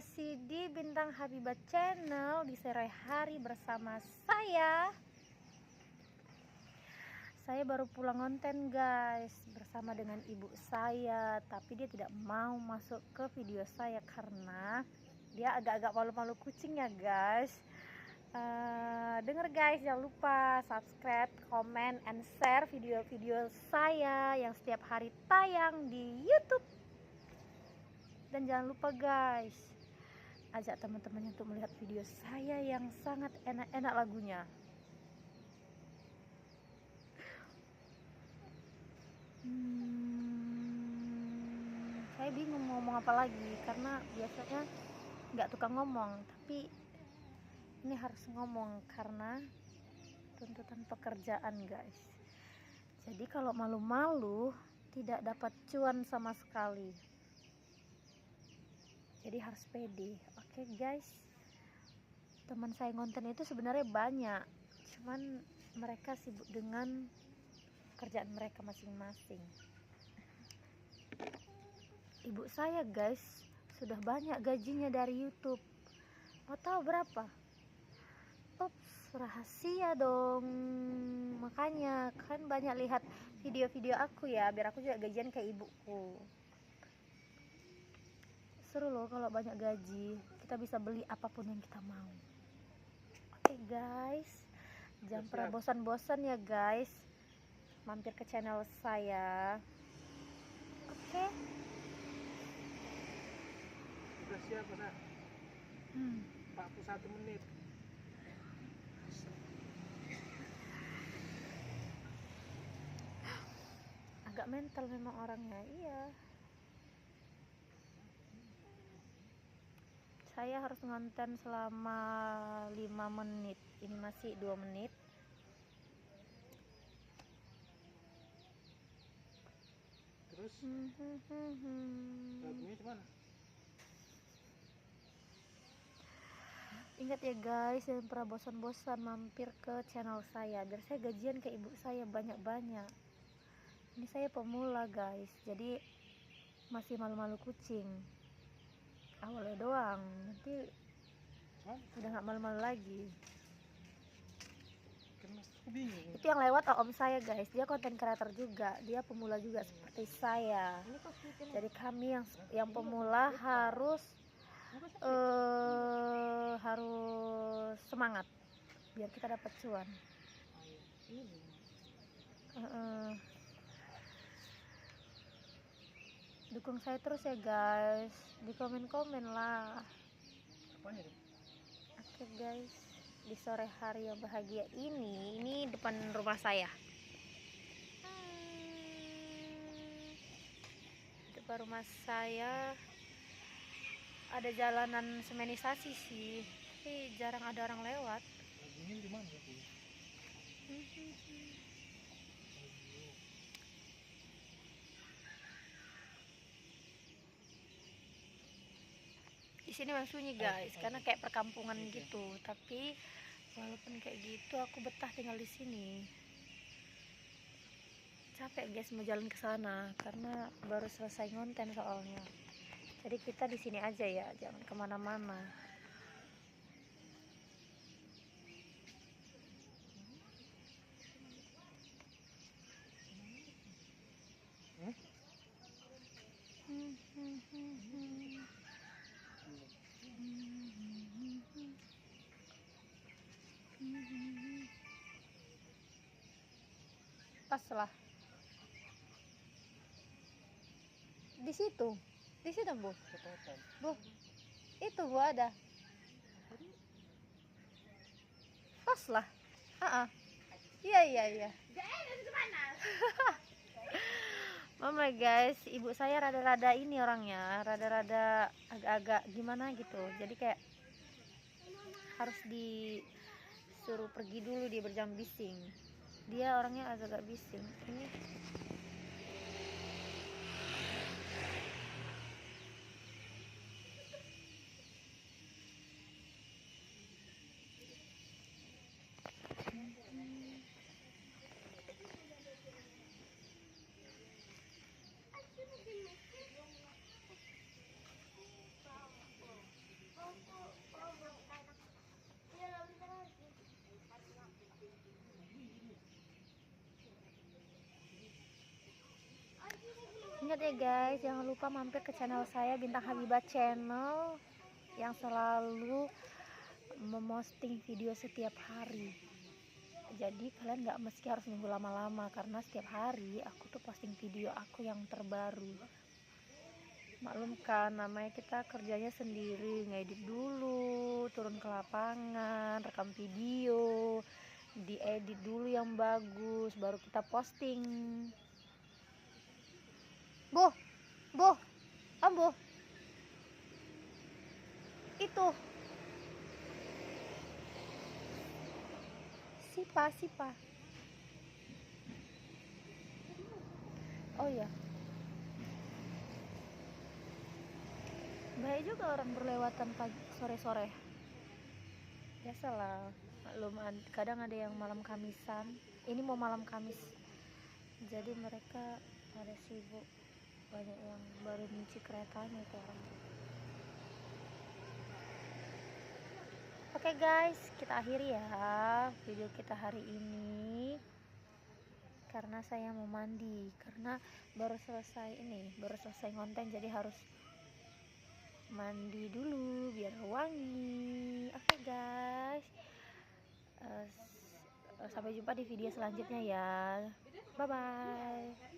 masih di Bintang Habibah Channel di sore hari bersama saya. Saya baru pulang konten guys bersama dengan ibu saya, tapi dia tidak mau masuk ke video saya karena dia agak-agak malu-malu kucing ya guys. Dengar guys, jangan lupa subscribe, comment, and share video-video saya yang setiap hari tayang di YouTube. Dan jangan lupa guys, ajak teman-temannya untuk melihat video saya yang sangat enak-enak lagunya. Saya bingung mau ngomong apa lagi karena biasanya nggak tukang ngomong, tapi ini harus ngomong karena tuntutan pekerjaan guys. Jadi kalau malu-malu tidak dapat cuan sama sekali. Jadi harus pede. Oke guys, teman saya ngonten itu sebenarnya banyak, cuman mereka sibuk dengan kerjaan mereka masing-masing. Ibu saya guys sudah banyak gajinya dari YouTube. Mau tahu berapa? Ups, rahasia dong. Makanya kan banyak lihat video-video aku ya, biar aku juga gajian kayak ibuku. Seru loh kalau banyak gaji, kita bisa beli apapun yang kita mau. Oke guys, jangan pernah bosan-bosan ya guys, mampir ke channel saya. Oke. Sudah siap Pak? 41 menit. Agak mental memang orangnya, iya. Saya harus ngonten selama 5 menit. Ini masih 2 menit. Terus lagunya gimana? Ingat ya guys, jangan pernah bosan-bosan mampir ke channel saya biar saya gajian ke ibu saya banyak-banyak. Ini saya pemula guys, jadi masih malu-malu kucing. Awalnya doang, nanti udah nggak malu-malu lagi. Kan aku bingung. Itu yang lewat om saya guys, dia konten creator juga, dia pemula juga seperti saya. Jadi kami yang pemula harus semangat biar kita dapat cuan. Dukung saya terus ya guys, di komen-komen lah. Apanya tuh? Oke guys, di sore hari yang bahagia ini depan rumah saya. Depan rumah saya ada jalanan semenisasi sih, tapi jarang ada orang lewat. Lagunya di mana ya? Di sini memang sunyi guys, karena kayak perkampungan gitu. Tapi walaupun kayak gitu, aku betah tinggal di sini. Capek guys mau jalan ke sana karena baru selesai ngonten soalnya. Jadi kita di sini aja ya, jangan kemana-mana. Pas lah. Di situ bu. Bu, itu bu ada. Pas lah. Iya. Mama guys, ibu saya rada-rada ini orangnya, rada-rada agak-agak gimana gitu. Jadi kayak harus disuruh pergi dulu, dia berjam bising. Dia orangnya agak-agak bising. Ini ingat ya guys, jangan lupa mampir ke channel saya Bintang Habibah Channel yang selalu memosting video setiap hari. Jadi kalian nggak mesti harus nunggu lama-lama, karena setiap hari aku tuh posting video aku yang terbaru. Maklum kan, namanya kita kerjanya sendiri, ngedit dulu, turun ke lapangan, rekam video, diedit dulu yang bagus, baru kita posting. Bu, ambo, itu, sipa. Oh ya, baik juga orang berlewatan pagi sore-sore. Biasalah, maklum kadang ada yang malam Kamisan. Ini mau malam Kamis, jadi mereka pada sibuk, banyak yang baru nyuci keretanya itu orang. Oke guys, kita akhiri ya video kita hari ini, karena saya mau mandi, karena baru selesai konten, jadi harus mandi dulu biar wangi. Oke guys, sampai jumpa di video selanjutnya ya. Bye bye.